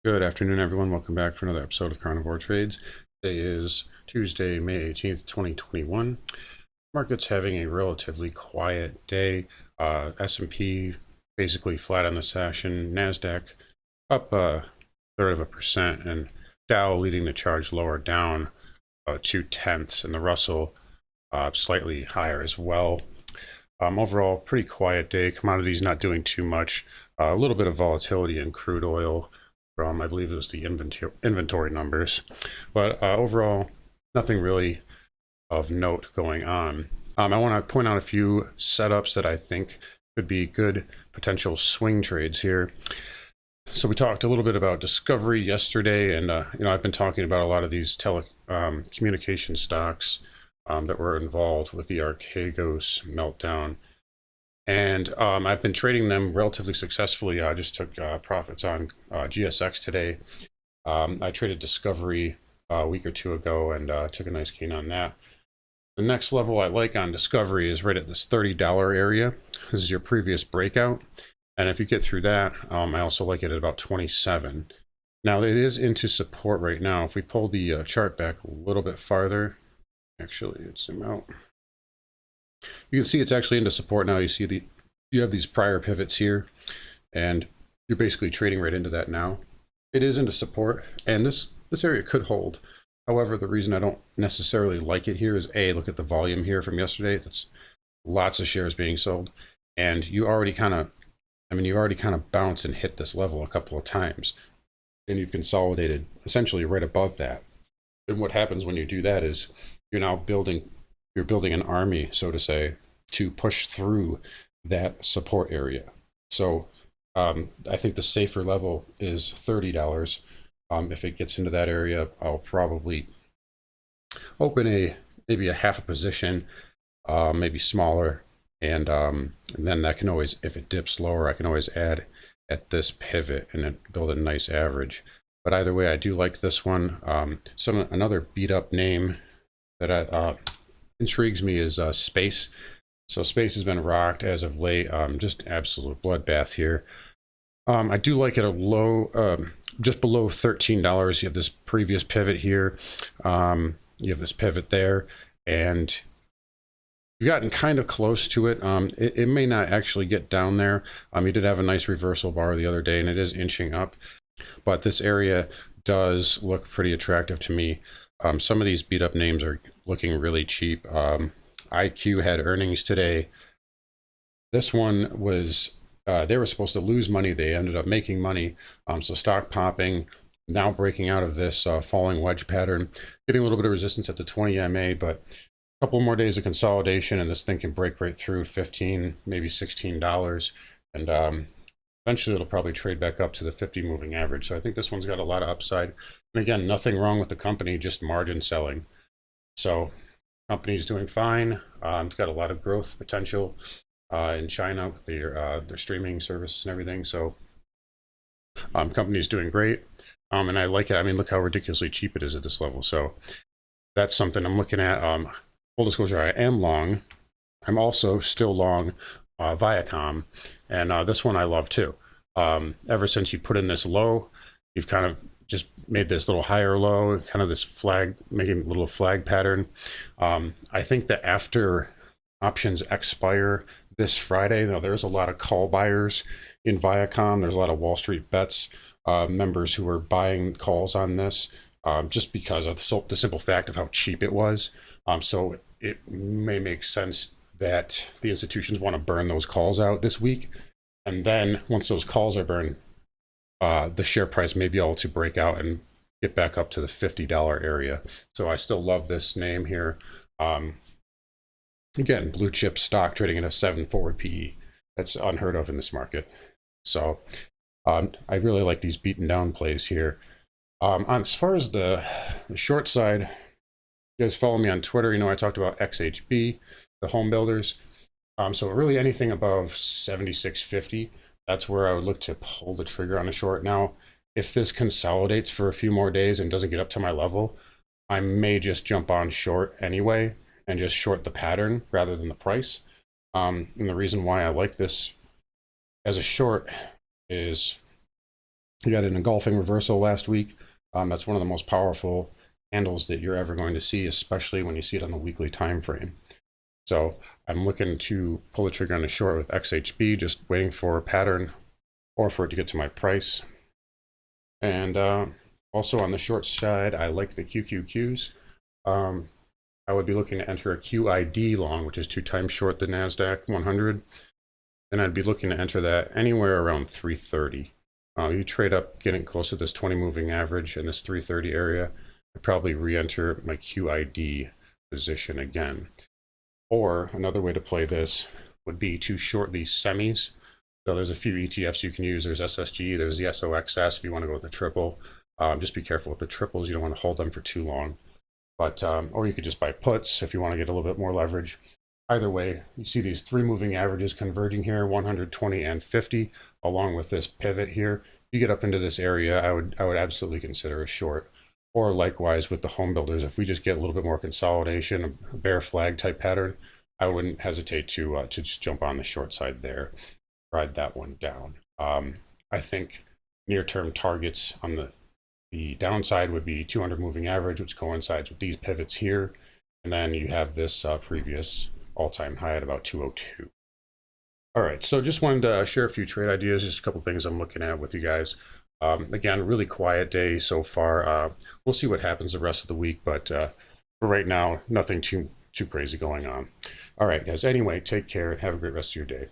Good afternoon, everyone. Welcome back for another episode of Carnivore Trades. Today is Tuesday, May 18th, 2021. Market's having a relatively quiet day. S&P basically flat on the session. NASDAQ up a third of a percent, and Dow leading the charge lower down 2/10, and the Russell slightly higher as well. Overall, pretty quiet day. Commodities not doing too much. A little bit of volatility in crude oil from, I believe it was the inventory numbers. But overall, nothing really of note going on. I want to point out a few setups that I think could be good potential swing trades here. So we talked a little bit about Discovery yesterday, and I've been talking about a lot of these telecommunication stocks that were involved with the Archegos meltdown. And I've been trading them relatively successfully. I just took profits on GSX today. I traded Discovery a week or two ago and took a nice gain on that. The next level I like on Discovery is right at this $30 area. This is your previous breakout. And if you get through that, I also like it at about 27. Now it is into support right now. If we pull the chart back a little bit farther, actually, let's zoom out. You can see it's actually into support now. You have these prior pivots here, and you're basically trading right into that now. It is into support, and this area could hold. However, the reason I don't necessarily like it here is look at the volume here from yesterday. That's lots of shares being sold, and you already kind of bounced and hit this level a couple of times, and you've consolidated essentially right above that. And what happens when you do that is you're building an army, so to say, to push through that support area. So I think the safer level is $30. If it gets into that area, I'll probably open maybe a half a position, maybe smaller, and then I can always, if it dips lower, I can always add at this pivot and then build a nice average. But either way, I do like this one. Another beat up name that intrigues me is Space. So Space has been rocked as of late. Just absolute bloodbath here. I do like it a low, just below $13. You have this previous pivot here. You have this pivot there, and you've gotten kind of close to it. It may not actually get down there. You did have a nice reversal bar the other day, and it is inching up. But this area does look pretty attractive to me. Some of these beat up names are looking really cheap. IQ had earnings today. This one was, they were supposed to lose money. They ended up making money. So stock popping, now breaking out of this falling wedge pattern, getting a little bit of resistance at the 20 MA, but a couple more days of consolidation and this thing can break right through $15, maybe $16. And eventually it'll probably trade back up to the 50 moving average. So I think this one's got a lot of upside. And again, nothing wrong with the company, just margin selling. So company's doing fine. It's got a lot of growth potential in China with their streaming services and everything. So company's doing great. And I like it. I mean, look how ridiculously cheap it is at this level. So that's something I'm looking at. Full disclosure, I am long. I'm also still long VIACOM, and this one I love too. Ever since you put in this low, you've kind of just made this little higher low, kind of this flag, making a little flag pattern. I think that after options expire this Friday, now there's a lot of call buyers in Viacom. There's a lot of Wall Street Bets members who are buying calls on this just because of the simple fact of how cheap it was. So it may make sense that the institutions want to burn those calls out this week. And then once those calls are burned, the share price may be able to break out and get back up to the $50 area. So I still love this name here. Again, blue chip stock trading at a 7 forward PE. That's unheard of in this market. So I really like these beaten down plays here. As far as the short side, you guys follow me on Twitter. I talked about XHB, the home builders. So really anything above 76.50, that's where I would look to pull the trigger on a short. Now, if this consolidates for a few more days and doesn't get up to my level, I may just jump on short anyway and just short the pattern rather than the price. And the reason why I like this as a short is You got an engulfing reversal last week. That's one of the most powerful candles that you're ever going to see, especially when you see it on the weekly time frame. So I'm looking to pull the trigger on a short with XHB, just waiting for a pattern or for it to get to my price. And also on the short side, I like the QQQs. I would be looking to enter a QID long, which is 2 times short the NASDAQ 100. Then I'd be looking to enter that anywhere around 330. You trade up getting close to this 20 moving average in this 330 area, I'd probably re-enter my QID position again. Or another way to play this would be to short these semis. So there's a few ETFs you can use. There's SSG, there's the SOXS if you want to go with the triple. Just be careful with the triples. You don't want to hold them for too long. But or you could just buy puts if you want to get a little bit more leverage. Either way, you see these 3 moving averages converging here, 120 and 50, along with this pivot here. You get up into this area, I would absolutely consider a short. Or likewise with the home builders, if we just get a little bit more consolidation, a bear flag type pattern, I wouldn't hesitate to just jump on the short side there, ride that one down. I think near-term targets on the downside would be 200 moving average, which coincides with these pivots here, and then you have this previous all-time high at about 202. All right, so just wanted to share a few trade ideas, just a couple things I'm looking at with you guys. Again, really quiet day so far. We'll see what happens the rest of the week, but for right now, nothing too crazy going on. All right, guys. Anyway, take care and have a great rest of your day.